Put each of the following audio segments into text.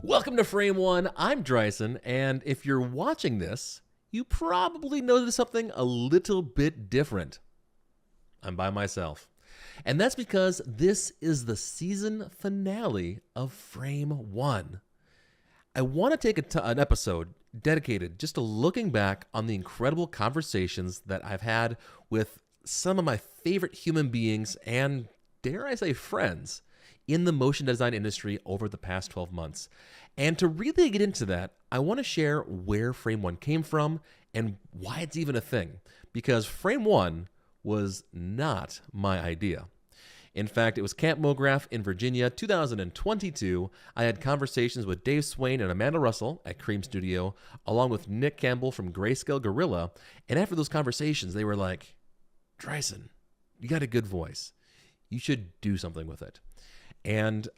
Welcome to Frame One. I'm Drysen, and if you're watching this, you probably noticed something a little bit different. I'm by myself. And that's because this is the season finale of Frame One. I want to take an episode dedicated just to looking back on the incredible conversations that I've had with some of my favorite human beings and, dare I say, friends in the motion design industry over the past 12 months. And to really get into that, I want to share where Frame One came from and why it's even a thing. Because Frame One was not my idea. In fact, it was Camp Mograph in Virginia, 2022. I had conversations with Dave Swain and Amanda Russell at Cream Studio, along with Nick Campbell from Grayscale Gorilla. And after those conversations, they were like, Drysen, you got a good voice. You should do something with it. And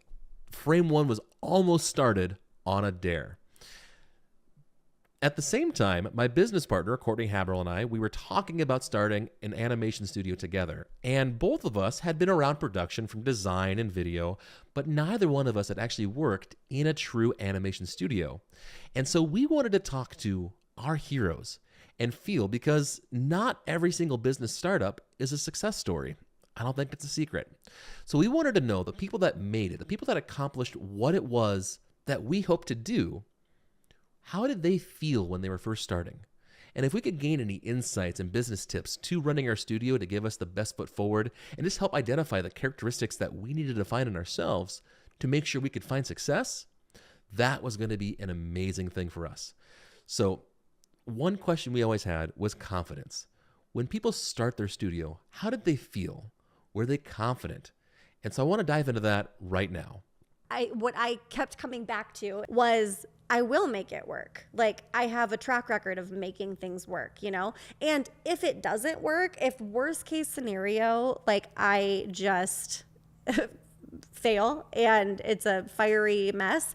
Frame One was almost started on a dare. At the same time, my business partner, Courtney Haberl, and I, we were talking about starting an animation studio together. And both of us had been around production from design and video, but neither one of us had actually worked in a true animation studio. And so we wanted to talk to our heroes and feel, because not every single business startup is a success story. I don't think it's a secret. So we wanted to know the people that made it, the people that accomplished what it was that we hope to do. How did they feel when they were first starting? And if we could gain any insights and business tips to running our studio to give us the best foot forward and just help identify the characteristics that we needed to find in ourselves to make sure we could find success, that was going to be an amazing thing for us. So one question we always had was confidence. When people start their studio, how did they feel? Were they confident? And so I want to dive into that right now. What I kept coming back to was, I will make it work. Like, I have a track record of making things work, you know? And if it doesn't work, if worst case scenario, like I just fail and it's a fiery mess,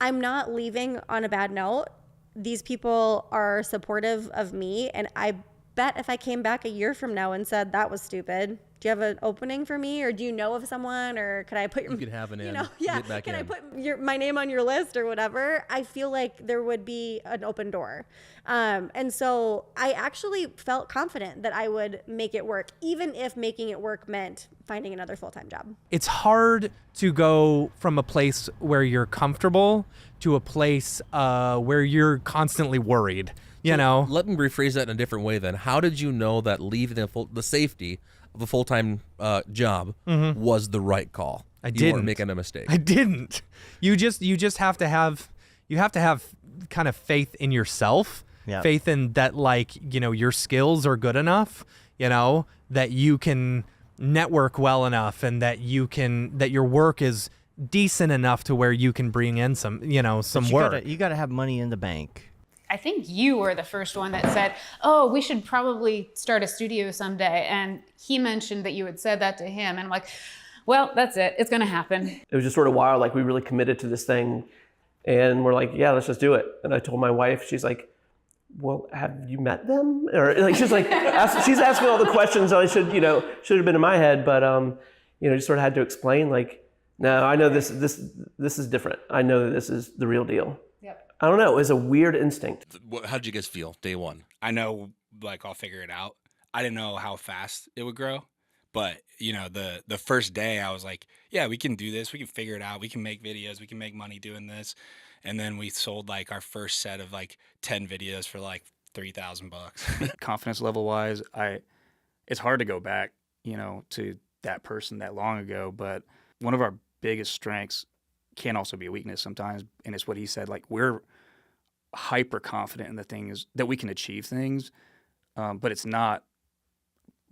I'm not leaving on a bad note. These people are supportive of me. And I bet if I came back a year from now and said, that was stupid, do you have an opening for me, or do you know of someone, or could I put your, you could have an in, get back can in. I put my name on your list or whatever? I feel like there would be an open door. And so I actually felt confident that I would make it work, even if making it work meant finding another full-time job. It's hard to go from a place where you're comfortable to a place where you're constantly worried, you know? Let me rephrase that in a different way then. How did you know that leaving the safety of a full-time job was the right call? I You didn't. weren't making a mistake. I didn't. You just have to have kind of faith in yourself. Yeah. Faith in that, like, you know, your skills are good enough, you know, that you can network well enough, and that your work is decent enough to where you can bring in some work. You gotta have money in the bank. I think you were the first one that said, oh, we should probably start a studio someday. And he mentioned that you had said that to him. And I'm like, well, that's it. It's going to happen. It was just sort of wild. Like, we really committed to this thing, and we're like, yeah, let's just do it. And I told my wife, she's like, well, have you met them? Or like, she's like, she's asking all the questions I should have been in my head. But, just sort of had to explain, like, no, I know this is different. I know that this is the real deal. I don't know. It was a weird instinct. How did you guys feel day one? I know, like, I'll figure it out. I didn't know how fast it would grow, but the first day I was like, yeah, we can do this. We can figure it out. We can make videos. We can make money doing this. And then we sold like our first set of like 10 videos for like $3,000. Confidence level wise, it's hard to go back, to that person that long ago. But one of our biggest strengths can also be a weakness sometimes, and it's what he said. Like, we're hyper confident in the things that we can achieve things, but it's not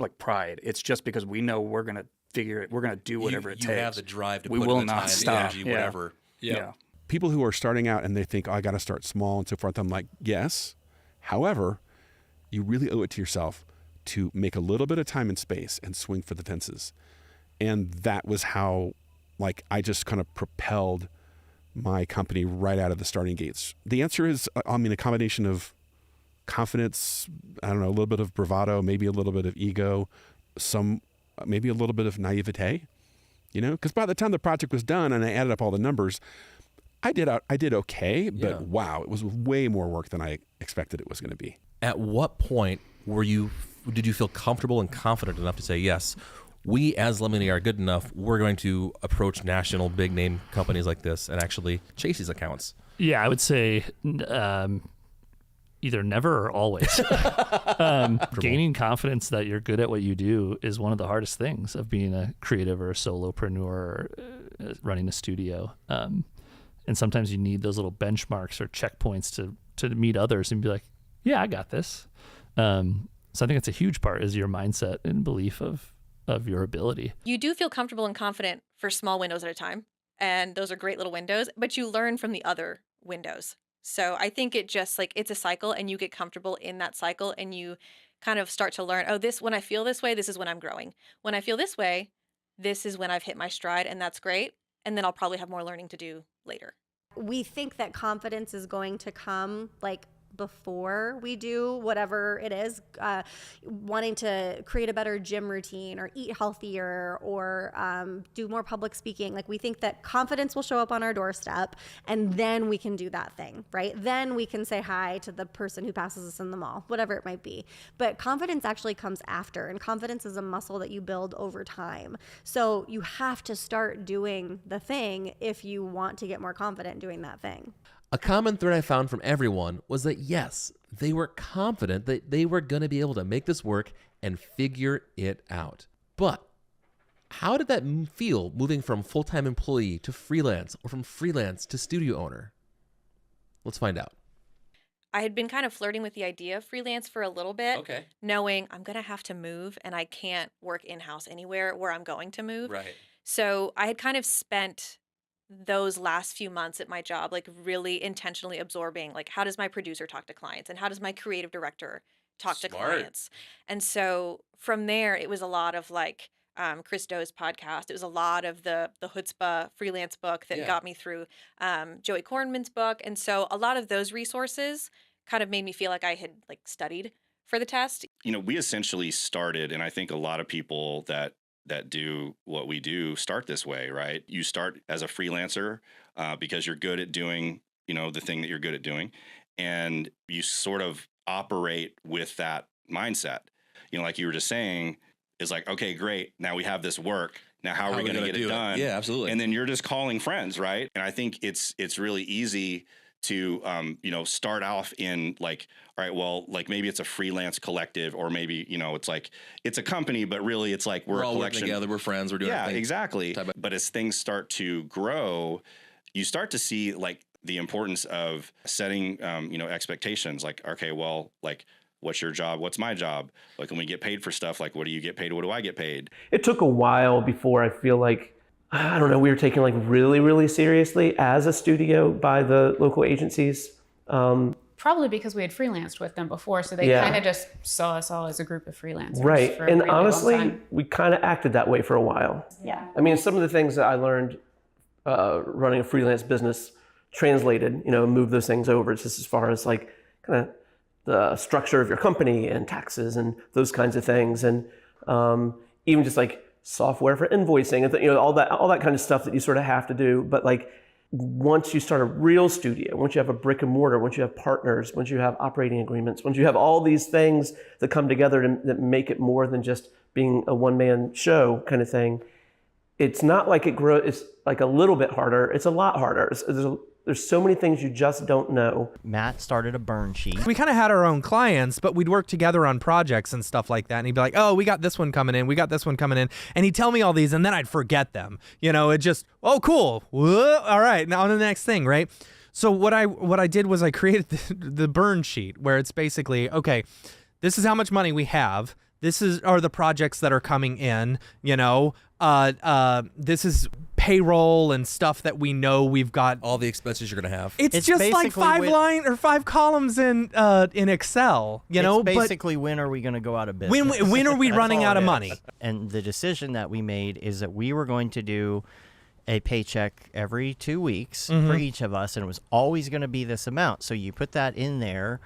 like pride. It's just because we know we're gonna figure it. We're gonna do whatever it takes. You have the drive to we put will in the not time, stop. the energy, whatever. Yeah. People who are starting out and they think, oh, I got to start small and so forth. I'm like, yes. However, you really owe it to yourself to make a little bit of time and space and swing for the fences. And that was how, like, I just kind of propelled my company right out of the starting gates. The answer is, a combination of confidence, I don't know, a little bit of bravado, maybe a little bit of ego, maybe a little bit of naivete, because by the time the project was done and I added up all the numbers, I did okay, but Yeah. wow, it was way more work than I expected it was going to be. At what point did you feel comfortable and confident enough to say, yes, we as Lemony are good enough, we're going to approach national big name companies like this and actually chase these accounts? Yeah, I would say either never or always. Gaining confidence that you're good at what you do is one of the hardest things of being a creative or a solopreneur or running a studio. And sometimes you need those little benchmarks or checkpoints to meet others and be like, yeah, I got this. So I think that's a huge part, is your mindset and belief of your ability. You do feel comfortable and confident for small windows at a time. And those are great little windows, but you learn from the other windows. So I think it just it's a cycle, and you get comfortable in that cycle, and you kind of start to learn, oh, when I feel this way, this is when I'm growing. When I feel this way, this is when I've hit my stride, and that's great. And then I'll probably have more learning to do later. We think that confidence is going to come before we do whatever it is, wanting to create a better gym routine or eat healthier or do more public speaking. We think that confidence will show up on our doorstep, and then we can do that thing, right? Then we can say hi to the person who passes us in the mall, whatever it might be. But confidence actually comes after, and confidence is a muscle that you build over time. So you have to start doing the thing if you want to get more confident doing that thing. A common thread I found from everyone was that, yes, they were confident that they were going to be able to make this work and figure it out. But how did that feel moving from full-time employee to freelance, or from freelance to studio owner? Let's find out. I had been kind of flirting with the idea of freelance for a little bit, Okay. knowing I'm going to have to move and I can't work in-house anywhere where I'm going to move. Right. So I had kind of spent those last few months at my job, really intentionally absorbing, how does my producer talk to clients, and how does my creative director talk to Smart. clients? And so from there, it was a lot of Chris Doe's podcast. It was a lot of the Chutzpah freelance book that got me through Joey Kornman's book. And so a lot of those resources kind of made me feel like I had studied for the test. We essentially started, and I think a lot of people that do what we do start this way, right? You start as a freelancer because you're good at doing, the thing that you're good at doing. And you sort of operate with that mindset. Like you were just saying, is okay, great. Now we have this work. Now how are we going to get it done? Yeah, absolutely. And then you're just calling friends, right? And I think it's really easy to start off in all right, well, maybe it's a freelance collective, or maybe it's a company, but really it's we're all a collection working together, we're friends, we're doing our thing. Exactly. But as things start to grow, you start to see the importance of setting expectations. Okay, well, what's your job? What's my job? When we get paid for stuff, what do you get paid? What do I get paid? It took a while before I feel I don't know, we were taken really, really seriously as a studio by the local agencies. Probably because we had freelanced with them before, so they kind of just saw us all as a group of freelancers. Right, for a and really long honestly, time. we kind of acted that way for a while. Yeah. I mean, some of the things that I learned running a freelance business translated, move those things over just as far as kind of the structure of your company and taxes and those kinds of things, and even just software for invoicing and all that kind of stuff that you sort of have to do. But once you start a real studio, once you have a brick and mortar, once you have partners, once you have operating agreements, once you have all these things that come together that make it more than just being a one-man show kind of thing, it's not it grows. It's a little bit harder. It's a lot harder. There's so many things you just don't know. Matt started a burn sheet. We kind of had our own clients, but we'd work together on projects and stuff like that. And he'd be like, oh, we got this one coming in. We got this one coming in. And he'd tell me all these, and then I'd forget them. It just, oh, cool. Whoa, all right, now on to the next thing, right? So what I did was I created the burn sheet, where it's basically, okay, this is how much money we have. This are the projects that are coming in, this is payroll and stuff that we know we've got. All the expenses you're going to have. It's just five columns in Excel, It's basically, when are we going to go out of business? When are we running out of money? And the decision that we made is that we were going to do a paycheck every 2 weeks for each of us, and it was always going to be this amount. So you put that in there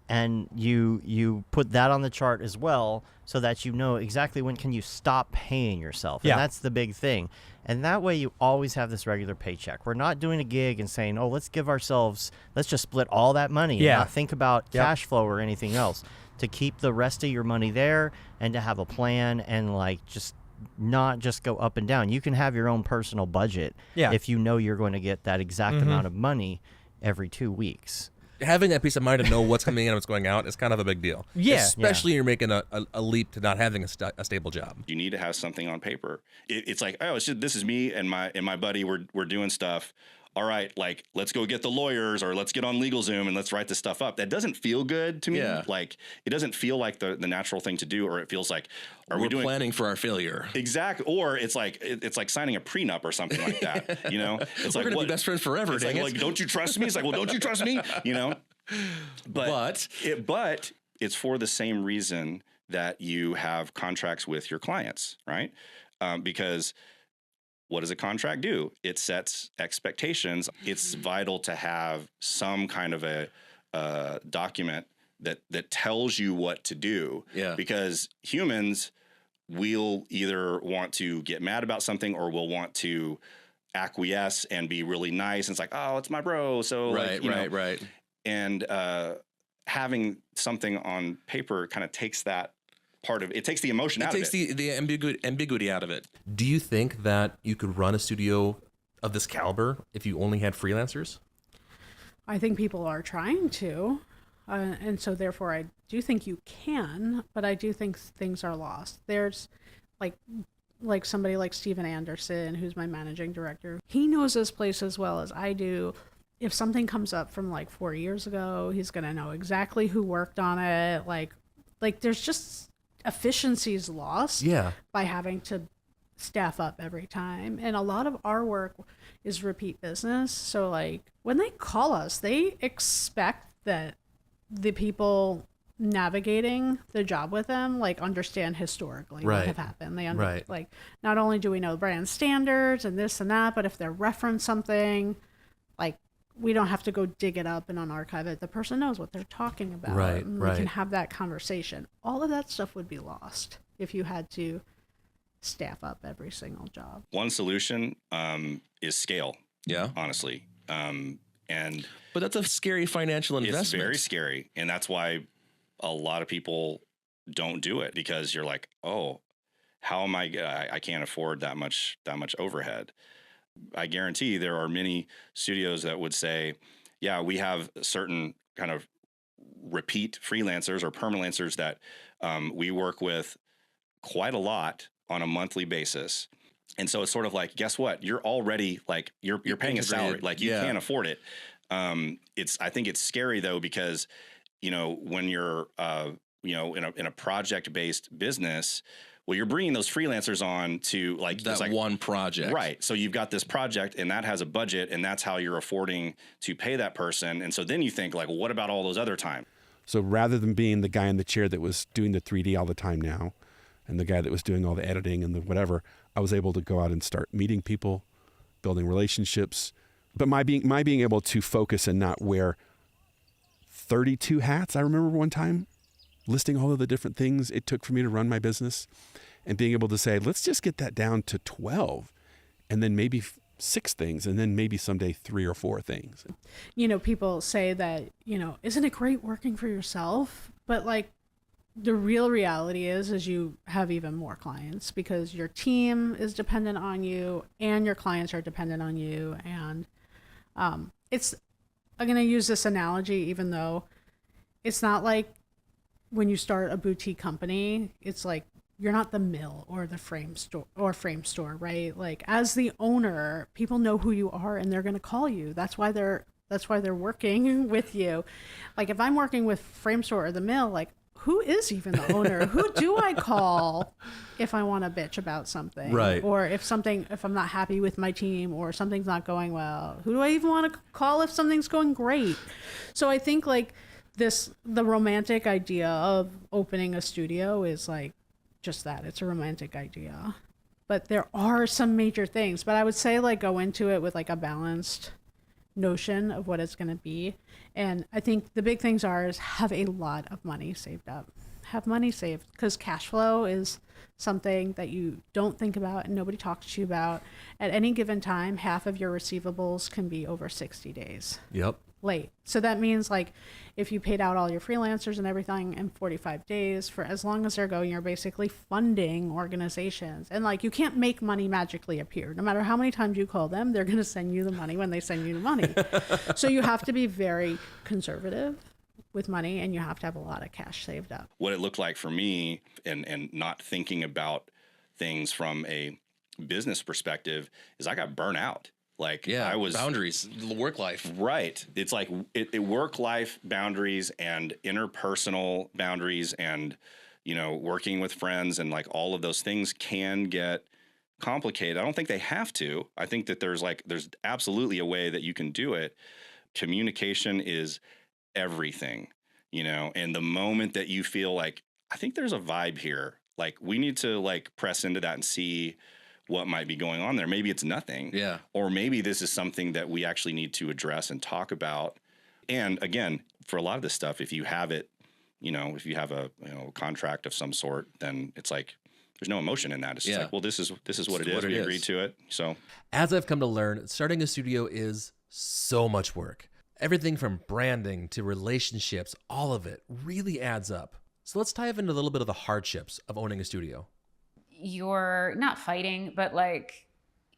and you put that on the chart as well, so that you know exactly when can you stop paying yourself. And that's the big thing. And that way you always have this regular paycheck. We're not doing a gig and saying, oh, let's just split all that money and not think about cash flow or anything else. To keep the rest of your money there and to have a plan and like just not just go up and down. You can have your own personal budget if you know you're going to get that exact amount of money every 2 weeks. Having that peace of mind to know what's coming in and what's going out is kind of a big deal. Especially you're making a leap to not having a stable job. You need to have something on paper. It's like, oh, this is me and my buddy. We're doing stuff. All right, like, let's go get the lawyers, or let's get on LegalZoom and let's write this stuff up. That doesn't feel good to me. Like, it doesn't feel like the natural thing to do, or it feels like, we're planning for our failure. Exactly. Or it's like signing a prenup or something like that. You know, it's we're gonna be best friends forever. It's like, don't you trust me? It's like, well, don't you trust me? You know, but it's for the same reason that you have contracts with your clients, right? Because what does a contract do? It sets expectations. It's vital to have some kind of a document that tells you what to do. Because humans will either want to get mad about something or will want to acquiesce and be really nice. And it's like, oh, it's my bro. So right. And having something on paper kind of takes that part of it. Takes the emotion out of it. It takes the ambiguity out of it. Do you think that you could run a studio of this caliber if you only had freelancers? I think people are trying to. And so therefore I do think you can, but I do think things are lost. There's like somebody like Steven Anderson, who's my managing director. He knows this place as well as I do. If something comes up from like 4 years ago, he's going to know exactly who worked on it. Like there's just efficiencies lost by having to staff up every time. And a lot of our work is repeat business. So like when they call us, they expect that the people navigating the job with them like understand historically what have happened. They like not only do we know brand standards and this and that, but if they reference something, like we don't have to go dig it up and unarchive it. The person knows what they're talking about. And we can have that conversation. All of that stuff would be lost if you had to staff up every single job. One solution is scale. Yeah, honestly. But that's a scary financial investment. It's very scary, and that's why a lot of people don't do it, because you're like, oh, how am I can't afford that much overhead. I guarantee there are many studios that would say, yeah, we have certain kind of repeat freelancers or permalancers that we work with quite a lot on a monthly basis. And so it's sort of like, guess what? You're already like, you're paying a salary, like you can't afford it. I think it's scary though, because, you know, when you're, in a project-based business, well, you're bringing those freelancers on to like that one project. Right. So you've got this project and that has a budget and that's how you're affording to pay that person. And so then you think like, well, what about all those other times? So rather than being the guy in the chair that was doing the 3D all the time now, and the guy that was doing all the editing and the whatever, I was able to go out and start meeting people, building relationships. But my being able to focus and not wear 32 hats. I remember one time listing all of the different things it took for me to run my business, and being able to say, let's just get that down to 12, and then maybe 6 things, and then maybe someday 3 or 4 things. You know, people say that, you know, isn't it great working for yourself? But like the real reality is you have even more clients, because your team is dependent on you and your clients are dependent on you. And I'm going to use this analogy, even though it's not like when you start a boutique company, it's like you're not the mill or the frame store, right? Like as the owner, people know who you are and they're going to call you. That's why they're working with you. Like if I'm working with frame store or the mill, like who is even the owner? Who do I call if I want to bitch about something? Right. Or if I'm not happy with my team or something's not going well, who do I even want to call if something's going great? So I think like the romantic idea of opening a studio is like just that. It's a romantic idea. But there are some major things. But I would say like go into it with like a balanced notion of what it's going to be. And I think the big things is have a lot of money saved up. Have money saved, because cash flow is something that you don't think about and nobody talks to you about. At any given time, half of your receivables can be over 60 days. Yep. Late. So that means like if you paid out all your freelancers and everything in 45 days, for as long as they're going, you're basically funding organizations. And like you can't make money magically appear. No matter how many times you call them, they're going to send you the money when they send you the money. So you have to be very conservative with money, and you have to have a lot of cash saved up. What it looked like for me, and not thinking about things from a business perspective, is I got burnt out. Like I was boundaries, work life. Right. It's like work life boundaries and interpersonal boundaries, and, you know, working with friends, and like all of those things can get complicated. I don't think they have to. I think that there's absolutely a way that you can do it. Communication is everything, you know, and the moment that you feel like, I think there's a vibe here, like we need to like press into that and see what might be going on there. Maybe it's nothing. Yeah. Or maybe this is something that we actually need to address and talk about. And again, for a lot of this stuff, if you have it, you know, if you have a contract of some sort, then it's like there's no emotion in that. It's just like, well, this is what it is. We agreed to it. So as I've come to learn, starting a studio is so much work. Everything from branding to relationships, all of it really adds up. So let's dive into a little bit of the hardships of owning a studio. You're not fighting, but like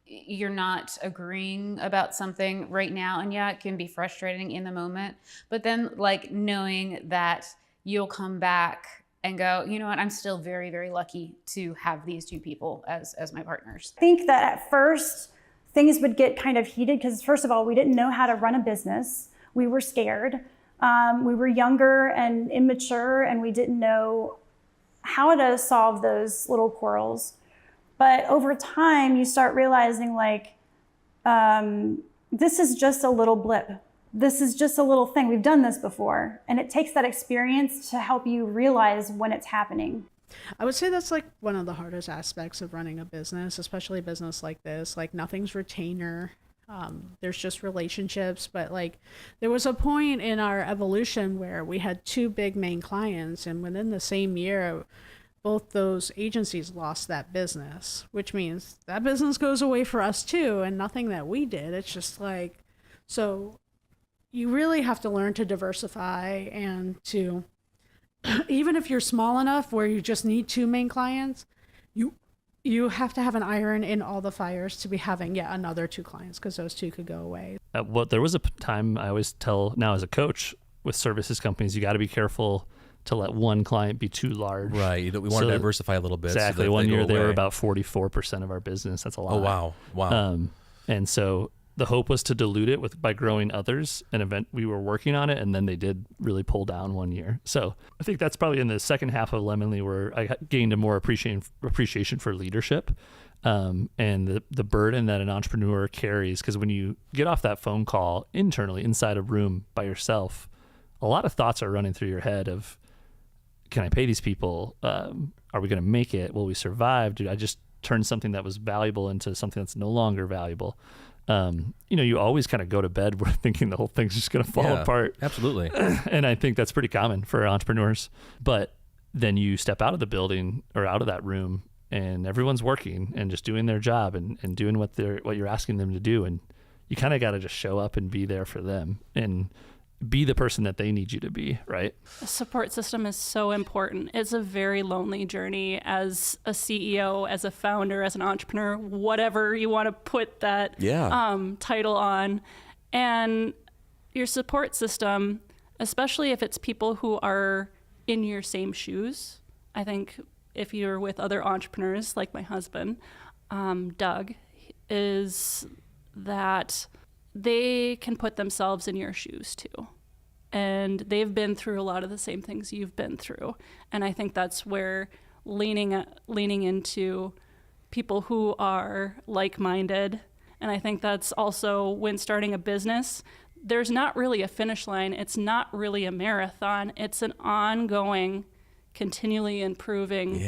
you're not agreeing about something right now. And yeah, it can be frustrating in the moment, but then like knowing that you'll come back and go, you know what, I'm still very, very lucky to have these two people as my partners. I think that at first things would get kind of heated because first of all, we didn't know how to run a business. We were scared. We were younger and immature, and we didn't know how to solve those little quarrels. But over time, you start realizing like, this is just a little blip. This is just a little thing. We've done this before. And it takes that experience to help you realize when it's happening. I would say that's like one of the hardest aspects of running a business, especially a business like this. Like nothing's retainer. There's just relationships. But like there was a point in our evolution where we had two big main clients, and within the same year, both those agencies lost that business, which means that business goes away for us too, and nothing that we did. It's just like, so you really have to learn to diversify and to, even if you're small enough where you just need two main clients, you have to have an iron in all the fires to be having yet another two clients, because those two could go away. There was a time I always tell now as a coach with services companies, you got to be careful to let one client be too large. Right. We want to diversify a little bit. Exactly. So one year they were about 44% of our business. That's a lot. Oh, wow. And so the hope was to dilute it by growing others. And we were working on it, and then they did really pull down one year. So I think that's probably in the second half of Lemonly where I gained a more appreciation for leadership, and the burden that an entrepreneur carries. Because when you get off that phone call internally inside a room by yourself, a lot of thoughts are running through your head of, can I pay these people? Are we going to make it? Will we survive? Did I just turn something that was valuable into something that's no longer valuable? You always kind of go to bed thinking the whole thing's just going to fall apart. Absolutely. And I think that's pretty common for entrepreneurs. But then you step out of the building or out of that room, and everyone's working and just doing their job and doing what you're asking them to do. And you kind of got to just show up and be there for them and be the person that they need you to be, right? A support system is so important. It's a very lonely journey as a CEO, as a founder, as an entrepreneur, whatever you want to put that title on. And your support system, especially if it's people who are in your same shoes. I think if you're with other entrepreneurs like my husband, Doug, is that they can put themselves in your shoes too. And they've been through a lot of the same things you've been through. And I think that's where leaning into people who are like-minded. And I think that's also when starting a business, there's not really a finish line. It's not really a marathon. It's an ongoing, continually improving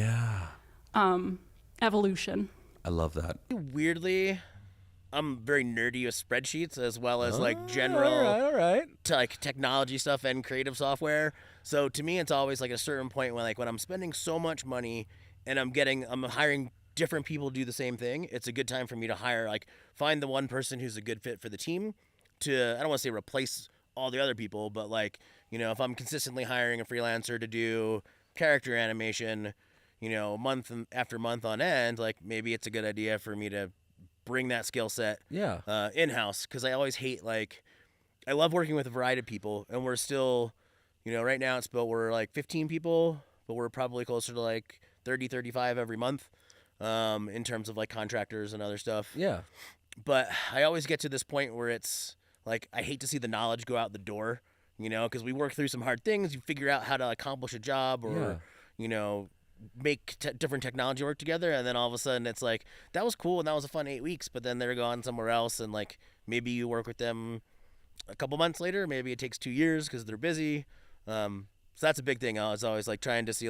evolution. I love that. Weirdly, I'm very nerdy with spreadsheets as well as like general all right. like technology stuff and creative software. So to me, it's always like a certain point when I'm spending so much money and I'm hiring different people to do the same thing. It's a good time for me to find the one person who's a good fit for the team to, I don't want to say replace all the other people, but if I'm consistently hiring a freelancer to do character animation, month after month on end, maybe it's a good idea for me to bring that skill set in-house, because I always hate I love working with a variety of people, and we're still, right now we're 15 people, but we're probably closer to 30, 35 every month in terms of contractors and other stuff. Yeah. But I always get to this point where it's I hate to see the knowledge go out the door, because we work through some hard things. You figure out how to accomplish a job or, make different technology work together, and then all of a sudden it's that was cool and that was a fun 8 weeks, but then they're gone somewhere else, and maybe you work with them a couple months later, maybe it takes 2 years because they're busy. So that's a big thing. I was always trying to see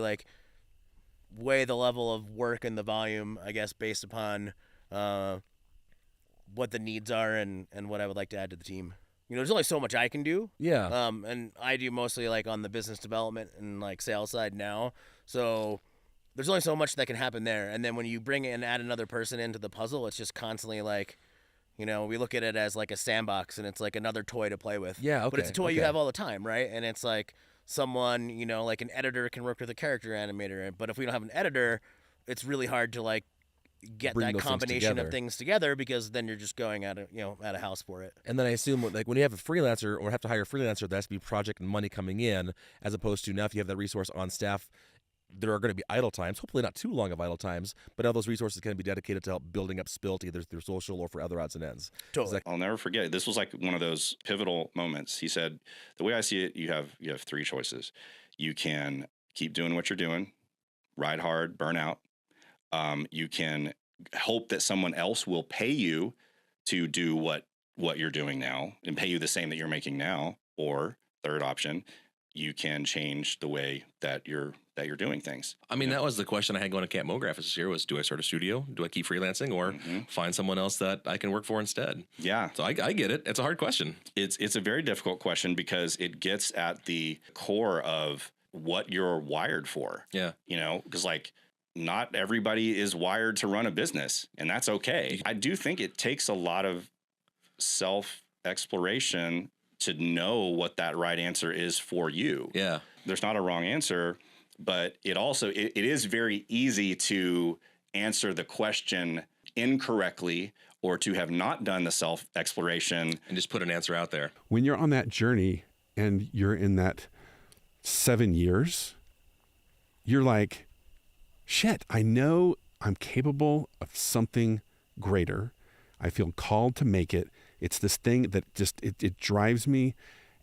weigh the level of work and the volume, I guess, based upon what the needs are and what I would like to add to the team. There's only so much I can do. Yeah. And I do mostly on the business development and sales side now. So there's only so much that can happen there. And then when you bring and add another person into the puzzle, it's just constantly we look at it as a sandbox, and it's another toy to play with. Yeah, okay. But it's a toy you have all the time, right? And it's someone, an editor can work with a character animator. But if we don't have an editor, it's really hard to get Bring that those things combination together. of things together, because then you're just going out of house for it. And then I assume when you have a freelancer or have to hire a freelancer, there has to be project and money coming in, as opposed to now if you have that resource on staff, there are going to be idle times, hopefully not too long of idle times, but all those resources can be dedicated to help building up Spilt, either through social or for other odds and ends. Totally. I'll never forget. This was one of those pivotal moments. He said, the way I see it, you have 3 choices. You can keep doing what you're doing, ride hard, burn out. You can hope that someone else will pay you to do what you're doing now and pay you the same that you're making now. Or third option, you can change the way that you're doing things. I mean, that was the question I had going to Camp MoGraphics this year was, do I start a studio? Do I keep freelancing or find someone else that I can work for instead? Yeah. So I get it. It's a hard question. It's a very difficult question because it gets at the core of what you're wired for. Yeah. Because not everybody is wired to run a business, and that's okay. I do think it takes a lot of self-exploration to know what that right answer is for you. Yeah. There's not a wrong answer, but it is very easy to answer the question incorrectly or to have not done the self-exploration and just put an answer out there. When you're on that journey and you're in that 7 years, you're like, shit, I know I'm capable of something greater. I feel called to make it. It's this thing that just, it drives me.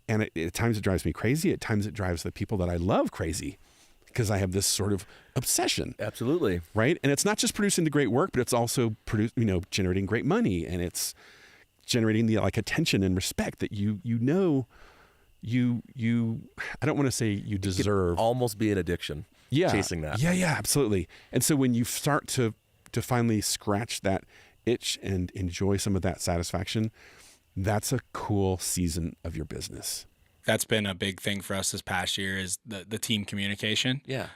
And at times it drives me crazy. At times it drives the people that I love crazy, because I have this sort of obsession. Absolutely. Right. And it's not just producing the great work, but it's also generating great money, and it's generating the attention and respect that you I don't want to say you deserve. It could almost be an addiction. Yeah. Chasing that. Yeah, absolutely. And so when you start to finally scratch that itch and enjoy some of that satisfaction, that's a cool season of your business. That's been a big thing for us this past year is the team communication. Yeah.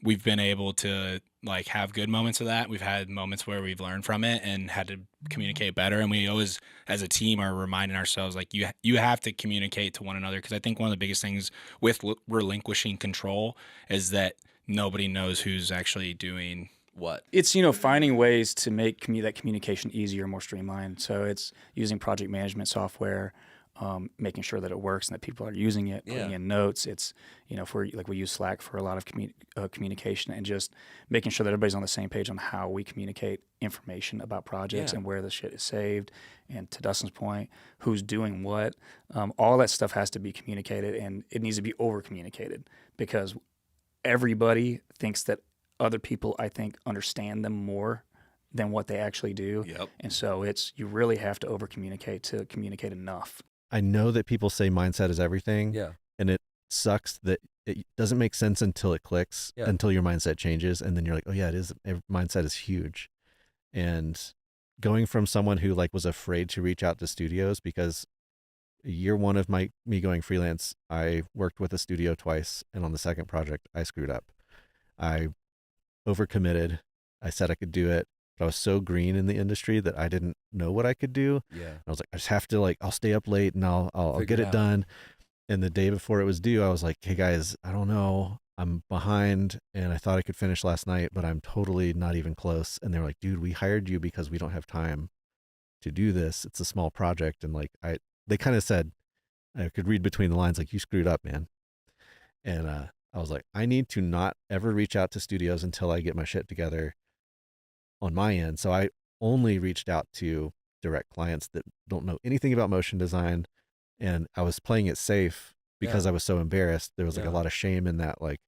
We've been able to have good moments of that. We've had moments where we've learned from it and had to communicate better. And we always, as a team, are reminding ourselves you have to communicate to one another, because I think one of the biggest things with relinquishing control is that nobody knows who's actually doing what. It's finding ways to make that communication easier, more streamlined. So it's using project management software. Making sure that it works and that people are using it, putting in notes. It's, for we use Slack for a lot of communication, and just making sure that everybody's on the same page on how we communicate information about projects and where the shit is saved. And to Dustin's point, who's doing what, all that stuff has to be communicated, and it needs to be over communicated, because everybody thinks that other people, I think, understand them more than what they actually do. Yep. And so you really have to over communicate to communicate enough. I know that people say mindset is everything. Yeah. And it sucks that it doesn't make sense until it clicks, until your mindset changes. And then you're like, oh yeah, it is. Mindset is huge. And going from someone who like was afraid to reach out to studios, because year one of me going freelance, I worked with a studio twice, and on the second project I screwed up. I overcommitted. I said I could do it, but I was so green in the industry that I didn't know what I could do. Yeah. I was like, I just have to, like, I'll stay up late and I'll get it done. And the day before it was due, I was like, hey guys, I don't know, I'm behind, and I thought I could finish last night, but I'm totally not even close. And they're like, dude, we hired you because we don't have time to do this. It's a small project. And like, they kind of said, I could read between the lines, like, you screwed up, man. And I was like, I need to not ever reach out to studios until I get my shit together on my end. So I only reached out to direct clients that don't know anything about motion design. And I was playing it safe because I was so embarrassed. There was like a lot of shame in that, like,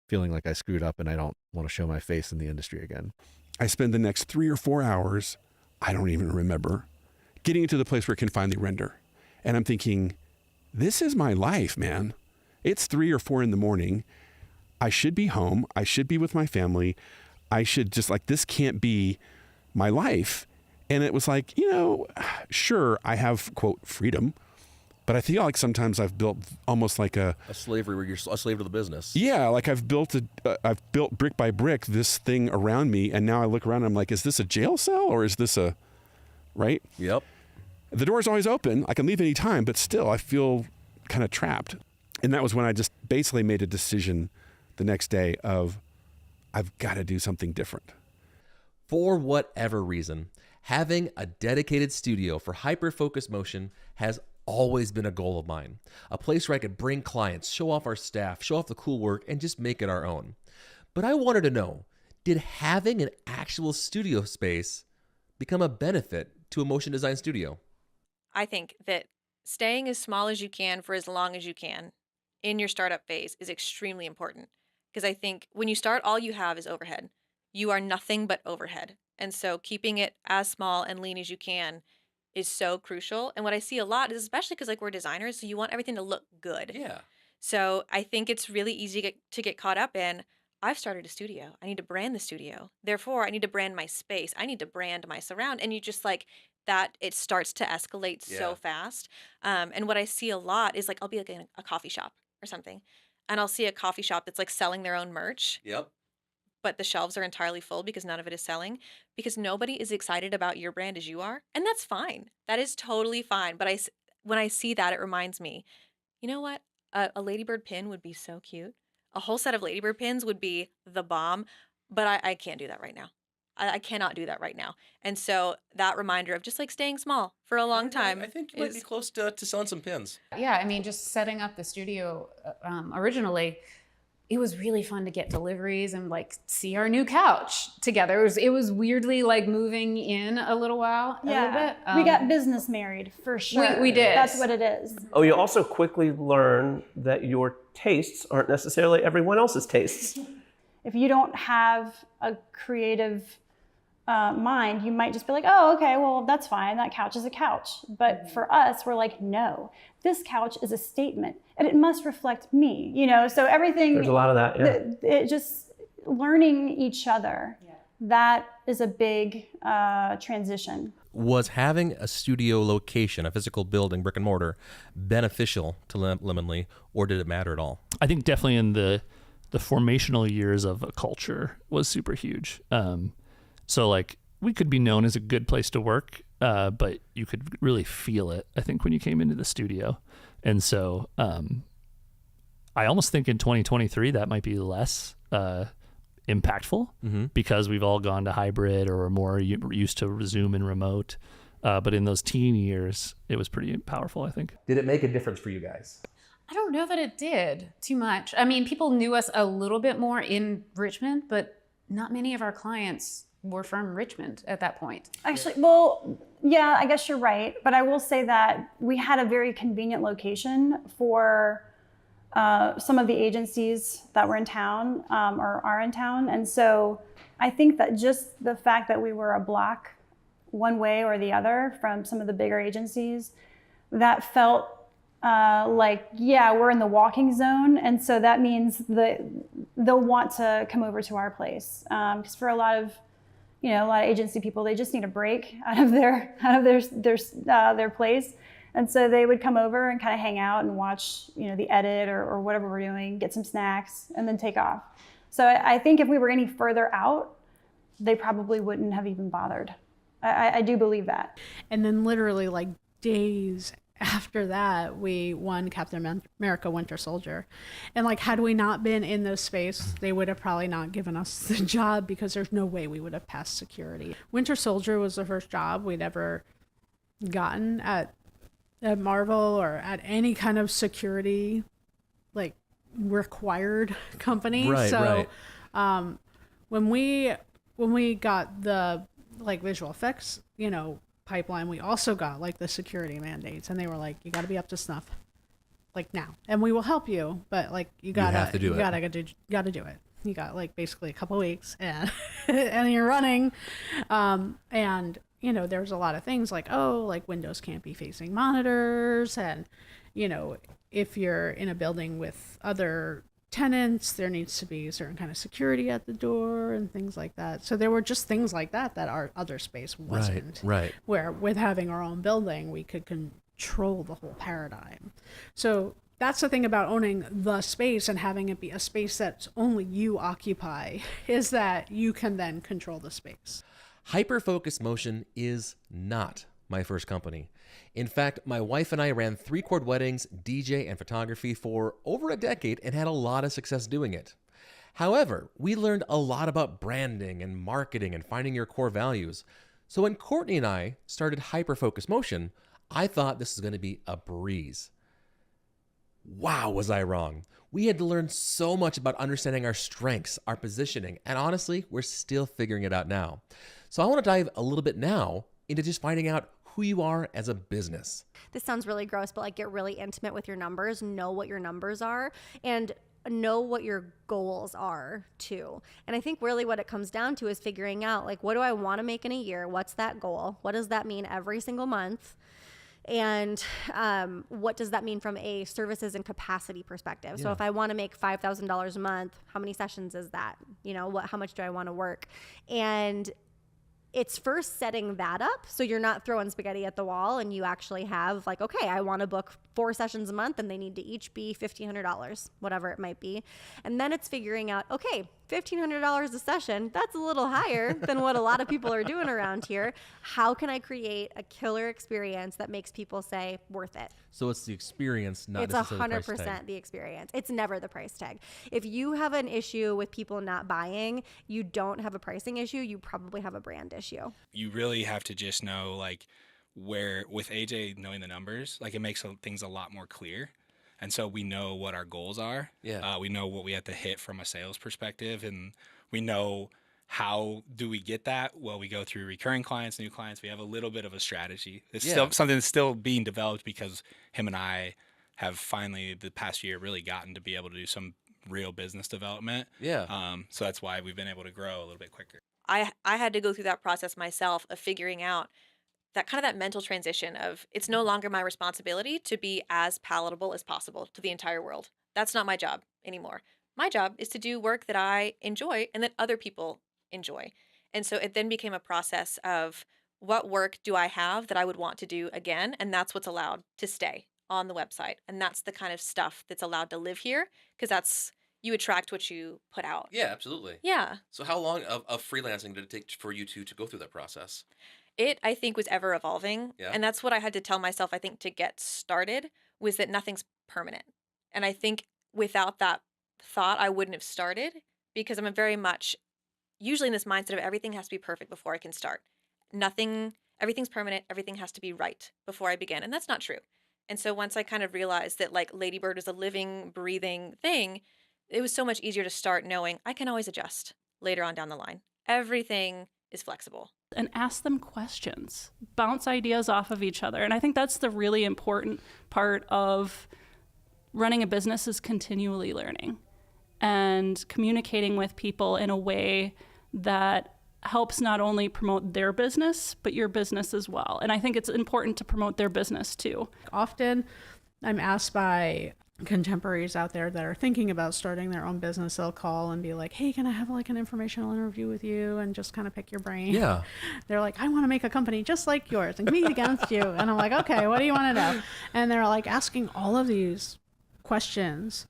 feeling like I screwed up and I don't want to show my face in the industry again. I spend the next 3 or 4 hours, I don't even remember, getting to the place where it can finally render. And I'm thinking, this is my life, man. It's 3 or 4 in the morning. I should be home. I should be with my family. I should just, like, this can't be my life. And it was like, you know, sure, I have, quote, freedom, but I feel like sometimes I've built almost like a slavery where you're a slave to the business. Yeah, like I've built brick by brick this thing around me, and now I look around and I'm like, is this a jail cell or is this a, right? Yep. The door's always open. I can leave any time, but still I feel kind of trapped. And that was when I just basically made a decision the next day of, I've got to do something different. For whatever reason, having a dedicated studio for hyper-focused motion has always been a goal of mine. A place where I could bring clients, show off our staff, show off the cool work, and just make it our own. But I wanted to know, did having an actual studio space become a benefit to a motion design studio? I think that staying as small as you can for as long as you can in your startup phase is extremely important. Because I think when you start, all you have is overhead. You are nothing but overhead. And so keeping it as small and lean as you can is so crucial. And what I see a lot is, especially because like we're designers, so you want everything to look good. Yeah. So I think it's really easy to get caught up in, I've started a studio. I need to brand the studio. Therefore, I need to brand my space. I need to brand my surround. And you just like that, it starts to escalate so fast. And what I see a lot is like, I'll be like in a coffee shop or something, and I'll see a coffee shop that's like selling their own merch. Yep. But the shelves are entirely full because none of it is selling, because nobody is excited about your brand as you are. And that's fine. That is totally fine. But when I see that, it reminds me, you know what? A ladybird pin would be so cute. A whole set of ladybird pins would be the bomb, but I can't do that right now. I cannot do that right now. And so that reminder of just like staying small for a long time. I think you might be close to selling some pins. Yeah, I mean, just setting up the studio originally, it was really fun to get deliveries and like see our new couch together. It was weirdly like moving in a little while. Yeah, a little bit. We got business married for sure. We did. That's what it is. Oh, you also quickly learn that your tastes aren't necessarily everyone else's tastes. If you don't have a creative mind, you might just be like, oh, okay, well, that's fine. That couch is a couch. But for us, we're like, no, this couch is a statement and it must reflect me, you know? So everything. There's a lot of that, yeah. It just learning each other. Yeah. That is a big transition. Was having a studio location, a physical building, brick and mortar, beneficial to Lemonly, or did it matter at all? I think definitely in the formational years of a culture was super huge. So like we could be known as a good place to work, but you could really feel it, I think, when you came into the studio. And so I almost think in 2023 that might be less impactful because we've all gone to hybrid or are more used to Zoom and remote. But in those teen years, it was pretty powerful, I think. Did it make a difference for you guys? I don't know that it did too much. I mean, people knew us a little bit more in Richmond, but not many of our clients were from Richmond at that point. Actually, well, yeah, I guess you're right. But I will say that we had a very convenient location for some of the agencies that were in town or are in town. And so I think that just the fact that we were a block one way or the other from some of the bigger agencies, that felt like, yeah, we're in the walking zone. And so that means that they'll want to come over to our place. Because for a lot of You know, a lot of agency people, they just need a break out of their place. And so they would come over and kind of hang out and watch, you know, the edit or whatever we're doing, get some snacks, and then take off. So I think if we were any further out, they probably wouldn't have even bothered. I do believe that. And then literally like days after that, we won Captain America Winter Soldier. And like, had we not been in this space, they would have probably not given us the job because there's no way we would have passed security. Winter Soldier was the first job we'd ever gotten at Marvel or at any kind of security, like, required company. Right, so right. When we got the like visual effects, you know, pipeline, we also got like the security mandates, and they were like, you got to be up to snuff like now, and we will help you, but like you gotta do it. You got like basically a couple of weeks and and you're running. And you know, there's a lot of things like, oh, like windows can't be facing monitors, and you know, if you're in a building with other tenants, there needs to be a certain kind of security at the door and things like that. So there were just things like that our other space wasn't. Right. Where with having our own building, we could control the whole paradigm. So that's the thing about owning the space and having it be a space that's only you occupy, is that you can then control the space. Hyperfocus Motion is not my first company. In fact, my wife and I ran 3-chord weddings, DJ, and photography for over a decade and had a lot of success doing it. However, we learned a lot about branding and marketing and finding your core values. So when Courtney and I started Hyperfocus Motion, I thought this was going to be a breeze. Wow, was I wrong. We had to learn so much about understanding our strengths, our positioning, and honestly, we're still figuring it out now. So I want to dive a little bit now into just finding out who you are as a business. This sounds really gross, but like, get really intimate with your numbers, know what your numbers are, and know what your goals are too. And I think really what it comes down to is figuring out, like, what do I want to make in a year? What's that goal? What does that mean every single month? And what does that mean from a services and capacity perspective? Yeah. So if I want to make $5,000 a month, how many sessions is that? You know, how much do I want to work? And it's first setting that up so you're not throwing spaghetti at the wall, and you actually have like, okay, I want to book 4 sessions a month and they need to each be $1,500, whatever it might be. And then it's figuring out, okay, $1,500 a session, that's a little higher than what a lot of people are doing around here. How can I create a killer experience that makes people say worth it? So it's the experience, not it's necessarily the price tag. It's 100% the experience. It's never the price tag. If you have an issue with people not buying, you don't have a pricing issue. You probably have a brand issue. You really have to just know, like, where with AJ knowing the numbers, like, it makes things a lot more clear. And so we know what our goals are. Yeah. We know what we have to hit from a sales perspective, and we know how do we get that? Well, we go through recurring clients, new clients. We have a little bit of a strategy. It's still something that's still being developed, because him and I have finally the past year really gotten to be able to do some real business development. Yeah. So that's why we've been able to grow a little bit quicker. I had to go through that process myself of figuring out that mental transition of, it's no longer my responsibility to be as palatable as possible to the entire world. That's not my job anymore. My job is to do work that I enjoy and that other people enjoy. And so it then became a process of, what work do I have that I would want to do again? And that's what's allowed to stay on the website. And that's the kind of stuff that's allowed to live here, because that's, you attract what you put out. Yeah, absolutely. Yeah. So how long of freelancing did it take for you to go through that process? It, I think, was ever evolving. Yeah. And that's what I had to tell myself, I think, to get started, was that nothing's permanent. And I think without that thought, I wouldn't have started, because I'm very much usually in this mindset of everything has to be perfect before I can start. Everything's permanent. Everything has to be right before I begin. And that's not true. And so once I kind of realized that, like, Ladybird is a living, breathing thing, it was so much easier to start knowing I can always adjust later on down the line. Everything is flexible. And ask them questions, bounce ideas off of each other. And I think that's the really important part of running a business, is continually learning and communicating with people in a way that helps not only promote their business, but your business as well. And I think it's important to promote their business too. Often I'm asked by contemporaries out there that are thinking about starting their own business, they'll call and be like, hey, can I have like an informational interview with you and just kind of pick your brain? Yeah. They're like, I want to make a company just like yours and compete against you. And I'm like, okay, what do you want to know? And they're like asking all of these questions,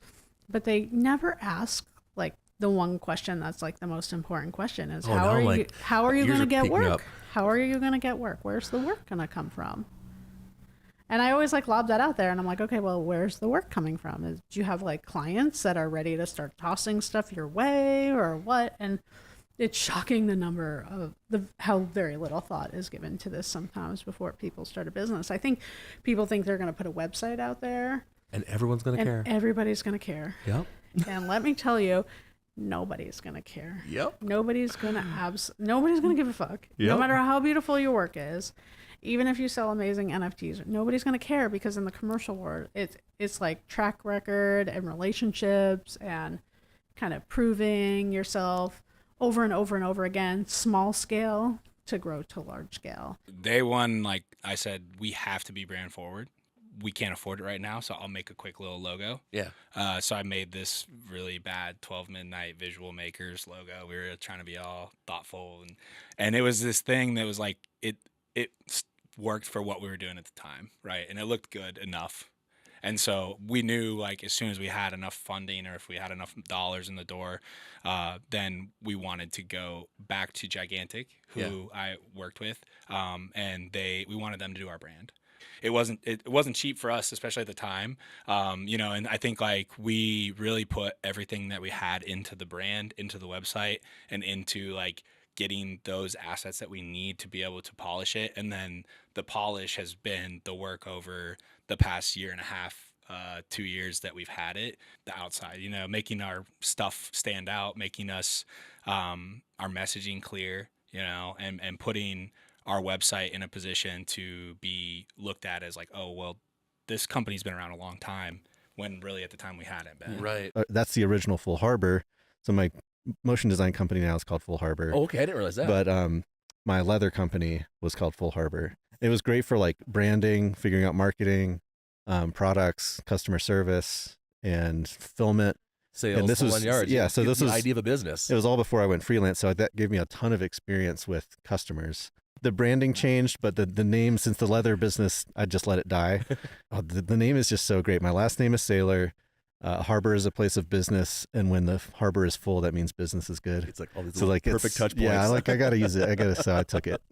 but they never ask like the one question that's like the most important question is, how are you going to get work? How are you going to get work? Where's the work going to come from? And I always like lob that out there, and I'm like, okay, well, where's the work coming from? Do you have like clients that are ready to start tossing stuff your way, or what? And it's shocking the number of how very little thought is given to this sometimes before people start a business. I think people think they're going to put a website out there, and everyone's going to care. Everybody's going to care. Yep. And let me tell you, nobody's going to care. Yep. Nobody's going to give a fuck. Yep. No matter how beautiful your work is. Even if you sell amazing NFTs, nobody's going to care, because in the commercial world, it's like track record and relationships and kind of proving yourself over and over and over again, small scale to grow to large scale. Day one, like I said, we have to be brand forward. We can't afford it right now, so I'll make a quick little logo. Yeah. So I made this really bad 12 Midnight Visual Makers logo. We were trying to be all thoughtful, and it was this thing that was like it worked for what we were doing at the time, right? And it looked good enough. And so we knew, like, as soon as we had enough funding, or if we had enough dollars in the door, then we wanted to go back to Gigantic, who I worked with, and we wanted them to do our brand. It wasn't cheap for us, especially at the time, and I think like we really put everything that we had into the brand, into the website, and into like getting those assets that we need to be able to polish it. And then the polish has been the work over the past year and a half, 2 years that we've had it. The outside, making our stuff stand out, making us our messaging clear, and putting our website in a position to be looked at as like, oh, well, this company's been around a long time, when really at the time we hadn't been. Right. That's the original Full Harbor. So my motion design company now is called Full Harbor. Oh, okay. I didn't realize that. But my leather company was called Full Harbor. It was great for like branding, figuring out marketing, products, customer service, and fulfillment. Sales, and this was yards. Yeah, so this was the idea of a business. It was all before I went freelance, so that gave me a ton of experience with customers. The branding changed, but the name, since the leather business, I just let it die. The name is just so great. My last name is Sailor. Harbor is a place of business, and when the harbor is full, that means business is good. It's like all these perfect touch points. Yeah, I got to use it. So I took it.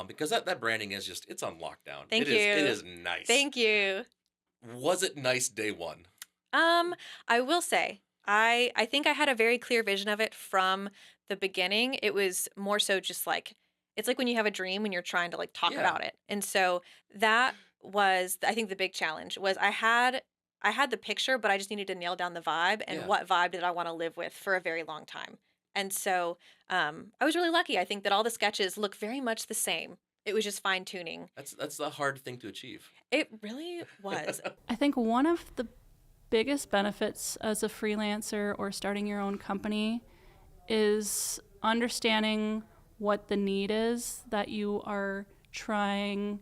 Because that branding is just, it's on lockdown. Thank you. It is nice. Thank you. Was it nice day one? I will say, I think I had a very clear vision of it from the beginning. It was more so just like, it's like when you have a dream and you're trying to like talk about it. And so that was, I think the big challenge was I had the picture, but I just needed to nail down the vibe and what vibe did I want to live with for a very long time. And so I was really lucky. I think that all the sketches look very much the same. It was just fine tuning. That's the hard thing to achieve. It really was. I think one of the biggest benefits as a freelancer or starting your own company is understanding what the need is that you are trying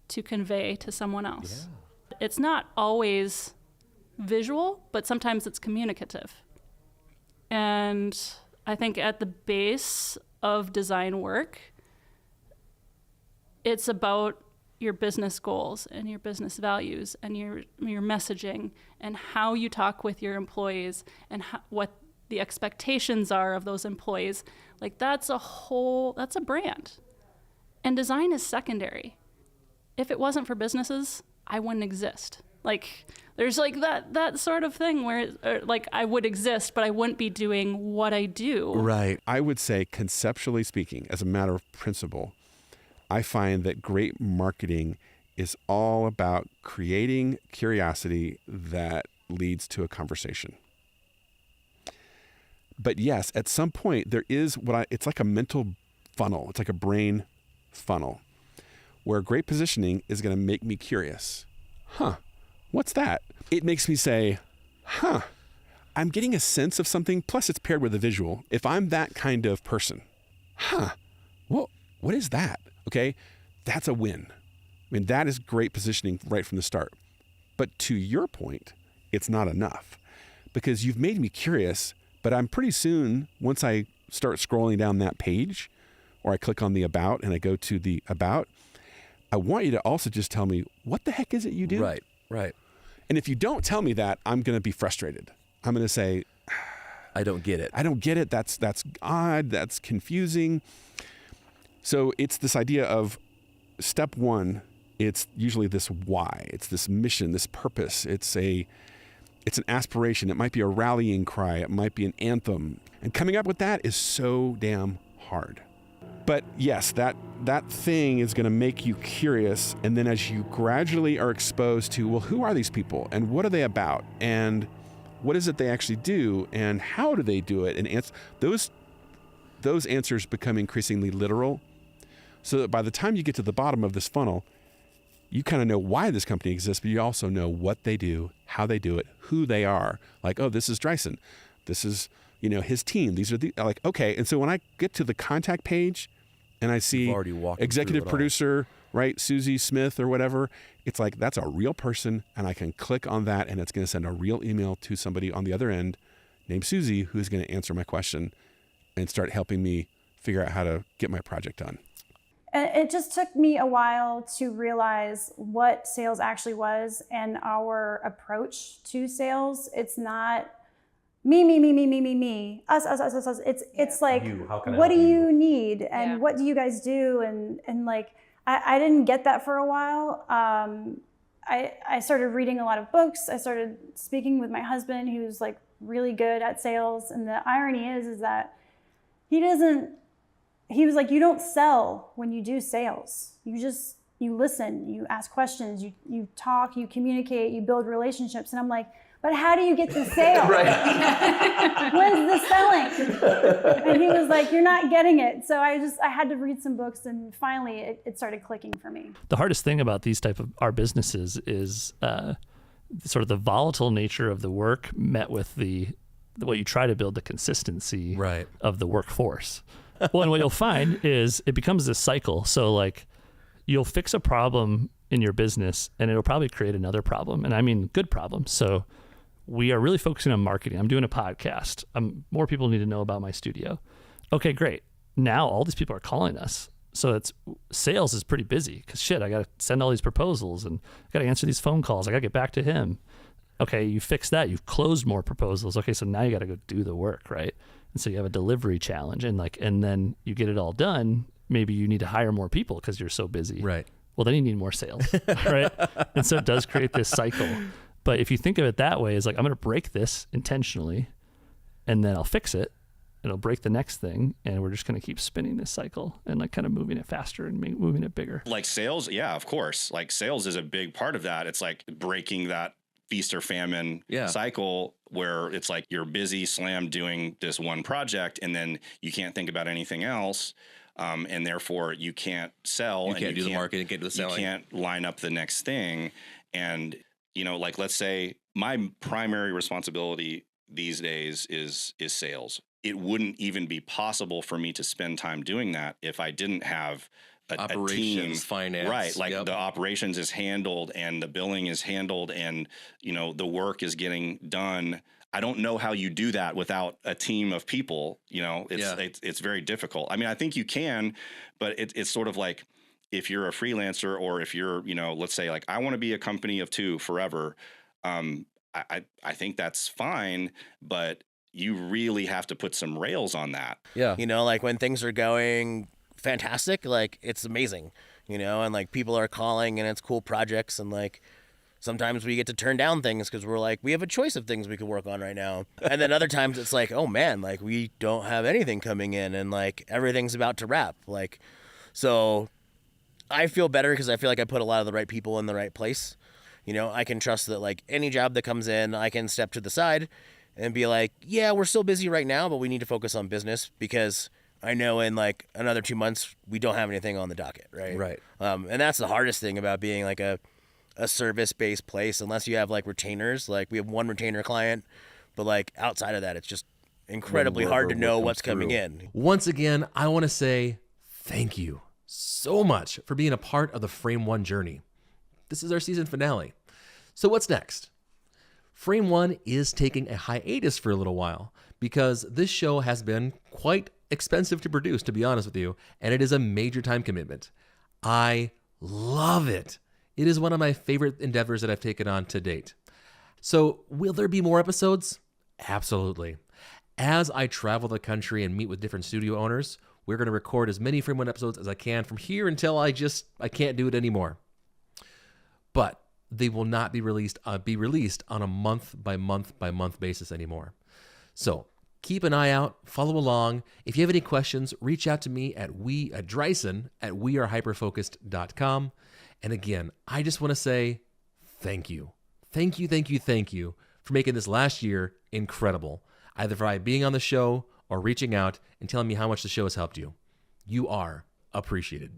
to convey to someone else. Yeah. It's not always visual, but sometimes it's communicative. And I think at the base of design work, it's about your business goals and your business values and your messaging and how you talk with your employees and what the expectations are of those employees. Like that's a brand. And design is secondary. If it wasn't for businesses, I wouldn't exist. Like there's like that sort of thing where like I would exist, but I wouldn't be doing what I do. Right. I would say conceptually speaking, as a matter of principle, I find that great marketing is all about creating curiosity that leads to a conversation. But yes, at some point there is it's like a mental funnel. It's like a brain funnel where great positioning is going to make me curious. What's that? It makes me say, I'm getting a sense of something. Plus it's paired with a visual. If I'm that kind of person, well, what is that? Okay. That's a win. I mean, that is great positioning right from the start. But to your point, it's not enough because you've made me curious, but I'm pretty soon, once I start scrolling down that page or I click on the about and I go to the about, I want you to also just tell me, what the heck is it you do? Right, right. And if you don't tell me that, I'm going to be frustrated. I'm going to say, I don't get it. I don't get it. That's odd. That's confusing. So it's this idea of step one. It's usually this why. It's this mission, this purpose. It's an aspiration. It might be a rallying cry. It might be an anthem. And coming up with that is so damn hard. But yes, that thing is going to make you curious. And then as you gradually are exposed to, well, who are these people? And what are they about? And what is it they actually do? And how do they do it? And those answers become increasingly literal. So that by the time you get to the bottom of this funnel, you kind of know why this company exists, but you also know what they do, how they do it, who they are. Like, oh, this is Drysen. This is, his team. These are okay. And so when I get to the contact page and I see executive producer, right, Susie Smith or whatever, it's like, that's a real person. And I can click on that and it's going to send a real email to somebody on the other end named Susie, who's going to answer my question and start helping me figure out how to get my project done. And it just took me a while to realize what sales actually was and our approach to sales. It's not me, us. It's like, what do you need? And what do you guys do? And like, I didn't get that for a while. I started reading a lot of books. I started speaking with my husband, who's like really good at sales. And the irony is that he was like, you don't sell when you do sales. You listen, you ask questions, you talk, you communicate, you build relationships. And I'm like, but how do you get to sale? When's the selling? And he was like, you're not getting it. So I had to read some books, and finally it started clicking for me. The hardest thing about these type of our businesses is sort of the volatile nature of the work met with what you try to build, the consistency of the workforce. Well, and what you'll find is it becomes this cycle. So like you'll fix a problem in your business and it'll probably create another problem. And I mean, good problems. So we are really focusing on marketing. I'm doing a podcast. More people need to know about my studio. Okay, great. Now all these people are calling us. So sales is pretty busy because shit, I got to send all these proposals and I got to answer these phone calls. I got to get back to him. Okay, you fix that. You've closed more proposals. Okay, so now you got to go do the work, right? And so you have a delivery challenge and then you get it all done. Maybe you need to hire more people because you're so busy. Right. Well, then you need more sales, right? And so it does create this cycle. But if you think of it that way, it's like, I'm going to break this intentionally and then I'll fix it. It'll break the next thing. And we're just going to keep spinning this cycle and like kind of moving it faster and moving it bigger. Like sales. Yeah, of course. Like sales is a big part of that. It's like breaking that feast or famine cycle where it's like you're busy slam doing this one project and then you can't think about anything else. And therefore you can't sell. You can't do the marketing, can't do the selling. You can't line up the next thing. And, like let's say my primary responsibility these days is sales. It wouldn't even be possible for me to spend time doing that if I didn't have operations, a team, finance, right? Like the operations is handled and the billing is handled and, the work is getting done. I don't know how you do that without a team of people. It's very difficult. I mean, I think you can, but it's sort of like if you're a freelancer or if you're, let's say like I want to be a company of two forever. I think that's fine, but you really have to put some rails on that. Yeah. Like when things are going fantastic, like it's amazing, and like people are calling and it's cool projects, and like sometimes we get to turn down things because we're like, we have a choice of things we could work on right now. And then other times it's like, oh man, like we don't have anything coming in and like everything's about to wrap. Like, so I feel better because I feel like I put a lot of the right people in the right place. I can trust that like any job that comes in, I can step to the side and be like, yeah, we're still busy right now, but we need to focus on business because I know in like another 2 months, we don't have anything on the docket, right? Right. And that's the hardest thing about being like a service-based place, unless you have like retainers. Like we have one retainer client, but like outside of that, it's just incredibly hard to know what's coming in. Once again, I want to say thank you so much for being a part of the Frame One journey. This is our season finale. So what's next? Frame One is taking a hiatus for a little while because this show has been quite expensive to produce, to be honest with you, and it is a major time commitment. I love it. It is one of my favorite endeavors that I've taken on to date. So, will there be more episodes? Absolutely. As I travel the country and meet with different studio owners, we're going to record as many Frame One episodes as I can from here until I can't do it anymore. But they will not be released on a month by month basis anymore. So keep an eye out, follow along. If you have any questions, reach out to me at Drysen at wearehyperfocused.com. And again, I just want to say thank you. Thank you for making this last year incredible, either by being on the show or reaching out and telling me how much the show has helped you. You are appreciated.